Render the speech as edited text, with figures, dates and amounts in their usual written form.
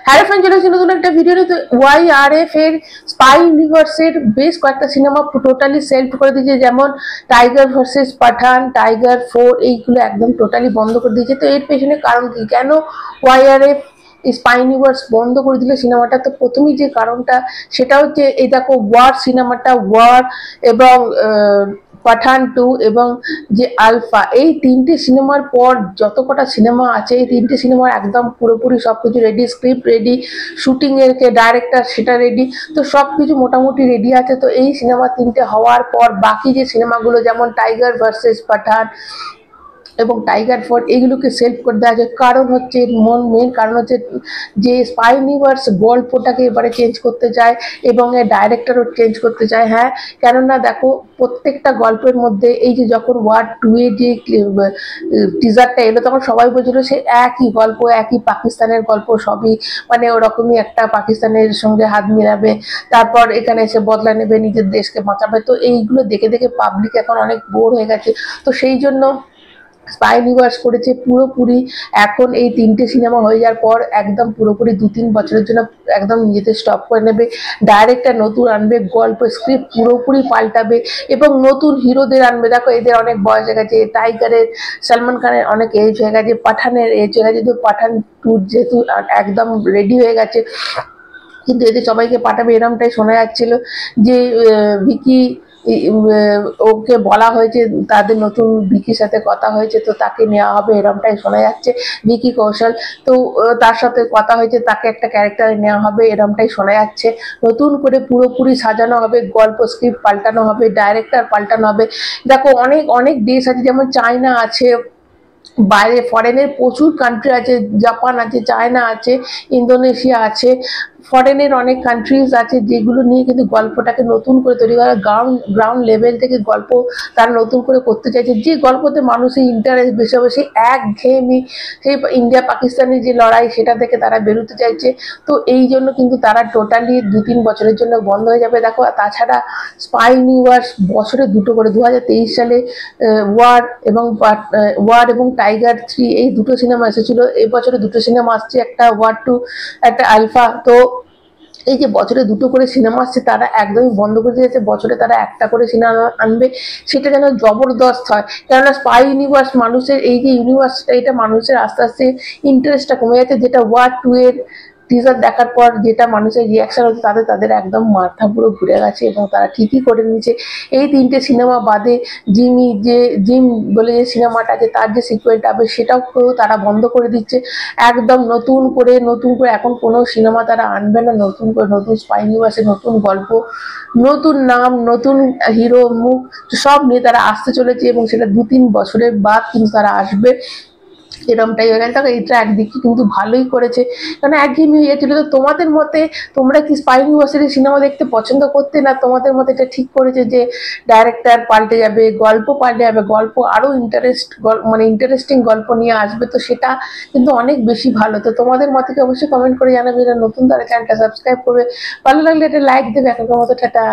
Hello friend, চলে এসেছি নতুন একটা ভিডিও নিয়ে। তো ওয়াইআরএফ এর স্পাই ইউনিভার্সের বেশ কয়েকটা সিনেমা টোটালি সেলফ করে দিয়েছে, যেমন টাইগার ভার্সেস পাঠান, টাইগার 4, এইগুলো একদম টোটালি বন্ধ করে দিয়েছে। তো এর পেছনে কারণ কি, কেন ওয়াইআরএফ স্পাই ইউনিভার্স বন্ধ করে দিল সিনেমাটা? তো প্রথমেই যে কারণটা সেটা হচ্ছে, এই দেখো ওয়ার সিনেমাটা, ওয়ার এবং পাঠান 2 এবং যে আলফা, এই তিনটে সিনেমার পর যত কটা সিনেমা আছে এই তিনটে সিনেমার একদম পুরোপুরি সবকিছু রেডি, স্ক্রিপ্ট রেডি, শুটিং এর যে ডাইরেক্টর সেটা রেডি, তো সবকিছু মোটামুটি রেডি আছে। তো এই সিনেমা তিনটে হওয়ার পর বাকি যে সিনেমাগুলো যেমন টাইগার ভার্সেস পাঠান এবং টাইগার 4, এগুলোকে সেলফ করে দেওয়া যায়। কারণ হচ্ছে মেন কারণ হচ্ছে যে স্পাই ইউনিভার্স গল্পটাকে এবারে চেঞ্জ করতে চায় এবং এর ডাইরেক্টরও চেঞ্জ করতে চায়। হ্যাঁ, কেননা দেখো প্রত্যেকটা গল্পের মধ্যে এই যে যখন ওয়ার 2 এর যে টিজারটা এলো তখন সবাই বলছিল সে একই গল্প, একই পাকিস্তানের গল্প, সবই মানে ওরকমই একটা পাকিস্তানের সঙ্গে হাত মিলাবে, তারপর এখানে এসে বদলা নেবে, নিজের দেশকে বাঁচাবে। তো এইগুলো দেখে দেখে পাবলিক এখন অনেক বোর হয়ে গেছে। তো সেই জন্য স্পাই ইউনিভার্স করেছে পুরোপুরি। এখন এই তিনটে সিনেমা হয়ে যাওয়ার পর একদম পুরোপুরি 2-3 বছরের জন্য একদম নিজেদের স্টপ করে নেবে, ডাইরেক্টর নতুন আনবে, গল্প স্ক্রিপ্ট পুরোপুরি পাল্টাবে এবং নতুন হিরোদের আনবে। দেখো এদের অনেক বয়স হয়ে গেছে, টাইগারের সালমান খানের অনেক এজ হয়ে গেছে, পাঠানের এজ হয়ে গেছে, কিন্তু পাঠান 2 যেহেতু একদম রেডি হয়ে গেছে, কিন্তু এদের সবাইকে পাঠাবে এরমটাই শোনা যাচ্ছিল যে ভিকি ওকে বলা হয়েছে, তাদের নতুন ভিকির সাথে কথা হয়েছে, তো তাকে নেওয়া হবে এরমটাই শোনা যাচ্ছে। ভিকি কৌশল, তো তার সাথে কথা হয়েছে, তাকে একটা ক্যারেক্টারে নেওয়া হবে এরমটাই শোনা যাচ্ছে। নতুন করে পুরোপুরি সাজানো হবে, গল্প স্ক্রিপ্ট পাল্টানো হবে, ডাইরেক্টর পাল্টানো হবে। দেখো অনেক অনেক দেশ আছে, যেমন চায়না আছে, বাইরে ফরেনের প্রচুর কান্ট্রি আছে, জাপান আছে, চায়না আছে, ইন্দোনেশিয়া আছে, ফরেনের অনেক কান্ট্রিজ আছে, যেগুলো নিয়ে কিন্তু গল্পটাকে নতুন করে তৈরি করা, গ্রাউন্ড লেভেল থেকে গল্প তারা নতুন করে করতে চাইছে। যে গল্পতে মানুষের ইন্টারেস্ট বেশি হবে, সেই একঘেয়েমি, সেই ইন্ডিয়া পাকিস্তানের যে লড়াই সেটা থেকে তারা বেরোতে চাইছে। তো এই জন্য কিন্তু তারা টোটালি 2-3 বছরের জন্য বন্ধ হয়ে যাবে। দেখো তাছাড়া স্পাই ইউনিভার্স বছরে দুটো করে, 2023 সালে ওয়ার এবং টাইগার 3, এই দুটো সিনেমা এসেছিল। এই বছরে দুটো সিনেমা আসছে, একটা ওয়ার 2, একটা আলফা। তো এই যে বছরে দুটো করে সিনেমা আসছে, তারা একদমই বন্ধ করে দিয়েছে, বছরে তারা একটা করে সিনেমা আনবে, সেটা যেন জবরদস্ত হয়। কেননা স্পাই ইউনিভার্স মানুষের এই যে ইউনিভার্সটা, এটা মানুষের আস্তে আস্তে ইন্টারেস্টটা কমে যাচ্ছে। যেটা ওয়ার 2 এর টিজার দেখার পর যেটা মানুষের রিয়াকশন হচ্ছে, তাদের একদম মাথা পুরো ঘুরে গেছে এবং তারা ঠিকই করে নিয়েছে। এই তিনটে সিনেমা বাদে জিম বলে যে সিনেমাটা আছে, তার যে সিকুয়েলটা হবে সেটাও তারা বন্ধ করে দিচ্ছে। একদম নতুন করে এখন কোনো সিনেমা তারা আনবে না, নতুন করে নতুন স্পাই ইউনিভার্সে নতুন গল্প, নতুন নাম, নতুন হিরো, মুখ সব নিয়ে তারা আসতে চলেছে এবং সেটা 2-3 বছরের বাদ কিন্তু তারা আসবে, এরমটাই হয়ে গেছে। দেখো এটা একদিকে কিন্তু ভালোই করেছে, কারণ একঘেয়েমি হয়ে যাচ্ছিল। তো তোমাদের মতে, তোমরা কি স্পাই ইউনিভার্সিটির সিনেমা দেখতে পছন্দ করতে, না তোমাদের মতে এটা ঠিক করেছে যে ডাইরেক্টর পাল্টে যাবে, গল্প পাল্টে যাবে, গল্প আরো ইন্টারেস্টিং গল্প নিয়ে আসবে? তো সেটা কিন্তু অনেক বেশি ভালো। তো তোমাদের মতকে অবশ্যই কমেন্ট করে জানাবে। যারা নতুন তারা চ্যানেলটা সাবস্ক্রাইব করবে, ভালো লাগলে এটা লাইক দেবে। এখনকার মতো টাটা।